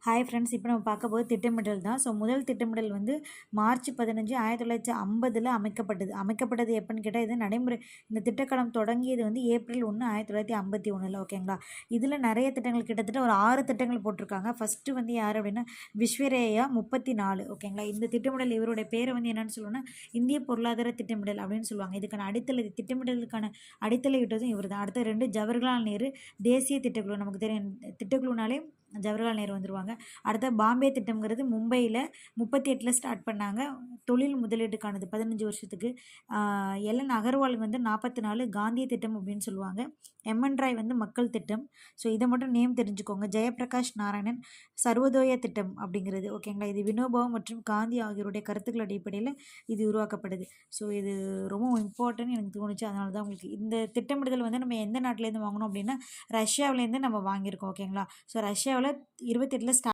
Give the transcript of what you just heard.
Hi friends, இப்போ நம்ம பார்க்க போது திட்டமிடல் தான். ஸோ முதல் திட்டமிடல் வந்து மார்ச் 15 1950 அமைக்கப்பட்டது எப்போன்னு கேட்டால் இது நடைமுறை. இந்த திட்டக்காலம் தொடங்கியது வந்து ஏப்ரல் 1 1951 ஓகேங்களா. இதில் நிறைய திட்டங்கள் கிட்டத்தட்ட ஒரு 6 திட்டங்கள் போட்டிருக்காங்க. ஃபஸ்ட்டு வந்து யார் அப்படின்னா விஸ்வேரையா 34 ஓகேங்களா. இந்த திட்டமிடல் இவருடைய பேரை வந்து என்னென்னு சொல்லுவோம்னா இந்திய பொருளாதார திட்டமிடல் அப்படின்னு சொல்லுவாங்க. இதுக்கான திட்டமிடலுக்கான அடித்தளை விட்டதும் இவர் தான். அடுத்த 2 ஜவஹர்லால் நேரு தேசிய திட்டக்குழு. நமக்கு தெரியும் திட்டக்குழுனாலே ஜவஹர்லால் நேரு வந்துருவாங்க. அடுத்த பாம்பே திட்டம்ங்கிறது மும்பையில் 38 ஸ்டார்ட் பண்ணாங்க. தொழில் முதலீட்டுக்கானது 15 வருஷத்துக்கு. எல்என் அகர்வால் வந்து 44 காந்திய திட்டம் அப்படின்னு சொல்லுவாங்க. எம்என் ராய் வந்து மக்கள் திட்டம். ஸோ இதை மட்டும் நேம் தெரிஞ்சுக்கோங்க. ஜெயபிரகாஷ் நாராயணன் சர்வோதய திட்டம் அப்படிங்கிறது ஓகேங்களா. இது வினோபா மற்றும் காந்தி ஆகியோருடைய கருத்துக்கள் அடிப்படையில் இது உருவாக்கப்படுது. ஸோ இது ரொம்ப இம்பார்ட்டன்ட் எனக்கு தோணுச்சு. அதனால தான் உங்களுக்கு இந்த திட்டமிடுதல் வந்து நம்ம எந்த நாட்டிலேருந்து வாங்கணும் அப்படின்னா ரஷ்யாவிலேருந்து நம்ம வாங்கியிருக்கோம் ஓகேங்களா. ஸோ ரஷ்யாவில் 28 ஸ்டார்ட்